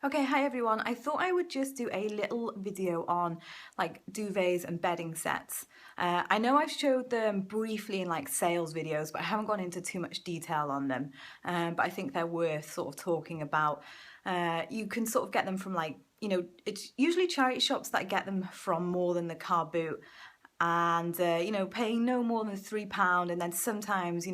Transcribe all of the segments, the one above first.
Okay, hi everyone. I thought I would just do a little video on like duvets and bedding sets. I know I've showed them briefly in like sales videos, but I haven't gone into too much detail on them. But I think they're worth sort of talking about. You can sort of get them from it's usually charity shops that get them from more than the car boot. And paying no more than £3, and then sometimes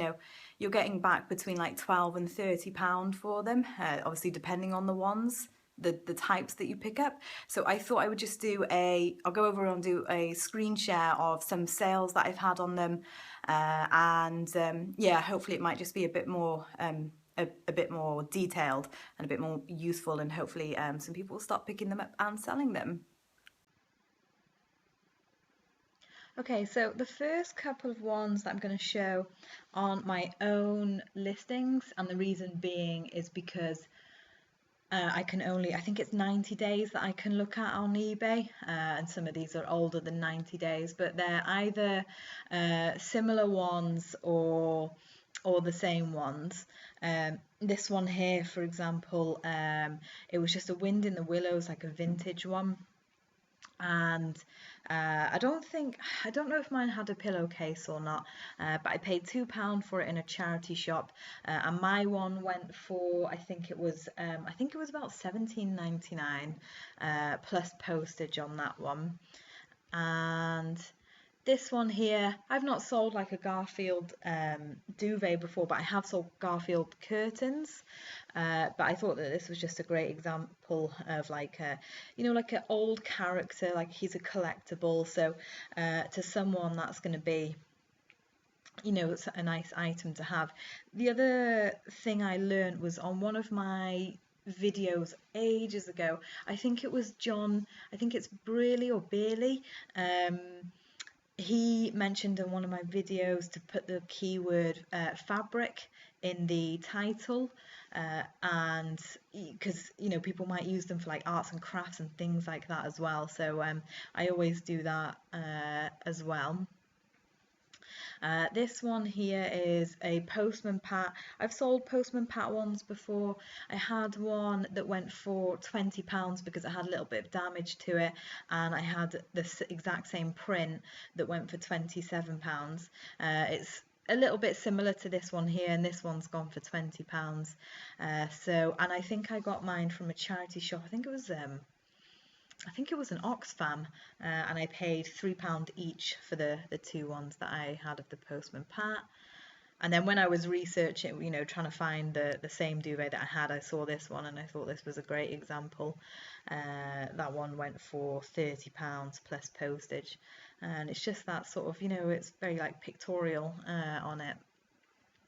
you're getting back between like 12 and £30 for them, obviously depending on the ones, the types that you pick up. So I thought I would just I'll go over and do a screen share of some sales that I've had on them, and yeah, hopefully it might just be a bit more a bit more detailed and a bit more useful, and hopefully some people will start picking them up and selling them. Okay, so the first couple of ones that I'm going to show on my own listings, and the reason being is because I think it's 90 days that I can look at on eBay, and some of these are older than 90 days, but they're either similar ones or the same ones. This one here, for example, it was just a Wind in the Willows, like a vintage one. And I don't know if mine had a pillowcase or not, but I paid £2 for it in a charity shop, and my one went for, I think it was about 17.99, plus postage on that one. And this one here, I've not sold like a Garfield duvet before, but I have sold Garfield curtains. But I thought that this was just a great example of like an old character, like he's a collectible. So to someone that's going to be, it's a nice item to have. The other thing I learned was on one of my videos ages ago. I think it was John, I think it's Brearley or Bearley. He mentioned in one of my videos to put the keyword fabric in the title, and because people might use them for like arts and crafts and things like that as well, so I always do that as well. This one here is a Postman Pat. I've sold Postman Pat ones before. I had one that went for £20 because it had a little bit of damage to it, and I had the exact same print that went for £27. It's a little bit similar to this one here, and this one's gone for £20. And I think I got mine from a charity shop. I think it was an Oxfam, and I paid £3 each for the two ones that I had of the Postman Pat. And then when I was researching, trying to find the same duvet that I had, I saw this one and I thought this was a great example. That one went for £30 plus postage, and it's just that sort of, it's very like pictorial on it,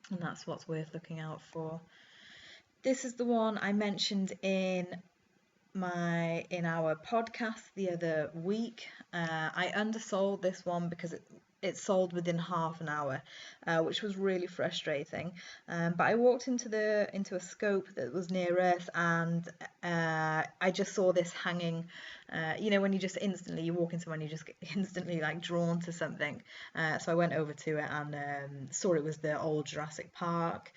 and that's what's worth looking out for. This is the one I mentioned in our podcast the other week. I undersold this one because it sold within half an hour, which was really frustrating. But I walked into a scope that was near us, and I just saw this hanging. When you walk into one, you just get instantly like drawn to something. So I went over to it and saw it was the old Jurassic Park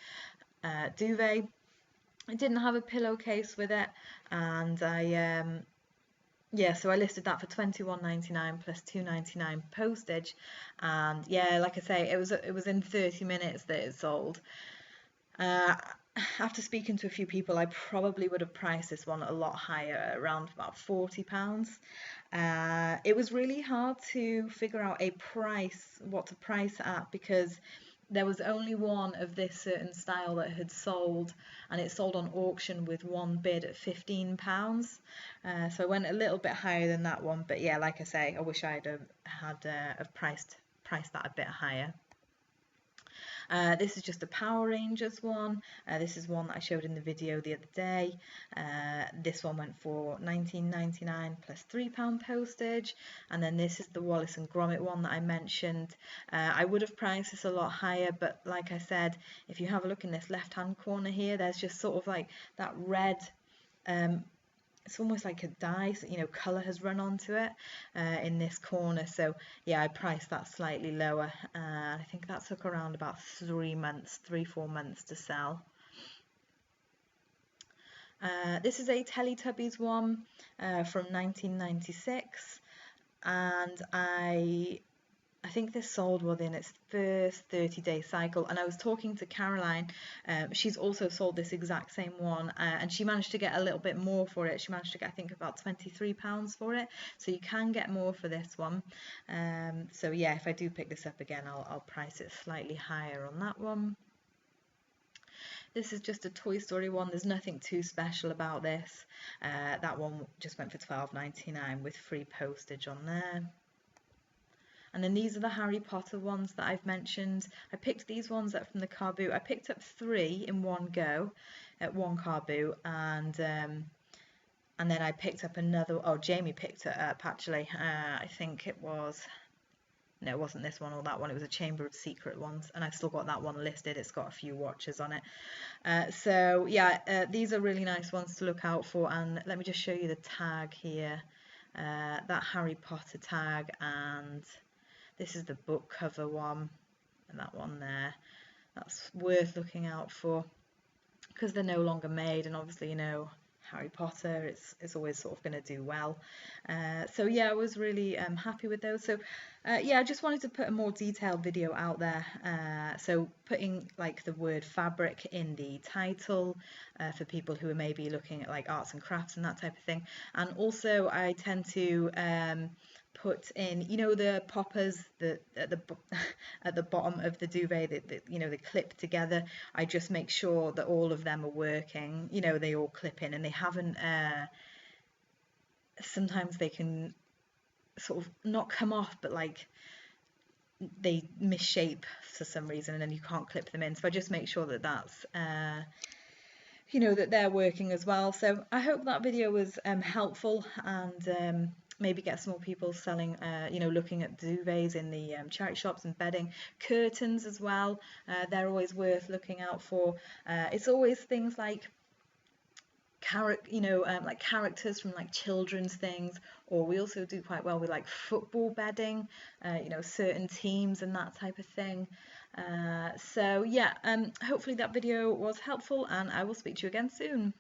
duvet. I didn't have a pillowcase with it, and so I listed that for £21.99 plus £2.99 postage, and yeah, like I say, it was in 30 minutes that it sold. After speaking to a few people, I probably would have priced this one a lot higher, around about £40. It was really hard to figure out what to price at, because there was only one of this certain style that had sold, and it sold on auction with one bid at £15. So I went a little bit higher than that one, but yeah, like I say, I wish I'd have priced that a bit higher. This is just a Power Rangers one. This is one that I showed in the video the other day. This one went for £19.99 plus £3 postage. And then this is the Wallace and Gromit one that I mentioned. I would have priced this a lot higher, but like I said, if you have a look in this left-hand corner here, there's just sort of like that red, it's almost like a dye, so, colour has run onto it in this corner. So yeah, I priced that slightly lower. I think that took around about 3, 4 months to sell. This is a Teletubbies one from 1996, and I think this sold within its first 30-day cycle. And I was talking to Caroline, she's also sold this exact same one, and she managed to get a little bit more for it. She managed to get, I think, about £23 for it. So you can get more for this one. So yeah, if I do pick this up again, I'll price it slightly higher on that one. This is just a Toy Story one. There's nothing too special about this. That one just went for £12.99 with free postage on there. And then these are the Harry Potter ones that I've mentioned. I picked these ones up from the car boot. I picked up 3 in one go at one car boot, and then I picked up another. Oh, Jamie picked it up actually. I think it was. No, it wasn't this one or that one. It was a Chamber of Secret ones, and I've still got that one listed. It's got a few watches on it. So yeah, these are really nice ones to look out for. And let me just show you the tag here. That Harry Potter tag, and this is the book cover one, and that one there. That's worth looking out for because they're no longer made, and obviously, you know, Harry Potter, it's always sort of going to do well. So yeah, I was really happy with those. So yeah, I just wanted to put a more detailed video out there. So putting like the word fabric in the title for people who are maybe looking at like arts and crafts and that type of thing. And also I tend to put in, you know, the poppers that at the bottom of the duvet that you know, they clip together. I just make sure that all of them are working, you know, they all clip in, and they haven't sometimes they can sort of not come off, but like they misshape for some reason, and then you can't clip them in. So I just make sure that that's you know, that they're working as well. So I hope that video was helpful, and maybe get some more people selling, you know, looking at duvets in the charity shops and bedding. Curtains as well, they're always worth looking out for. It's always things like like characters from like children's things, or we also do quite well with like football bedding, you know, certain teams and that type of thing. So yeah, hopefully that video was helpful, and I will speak to you again soon.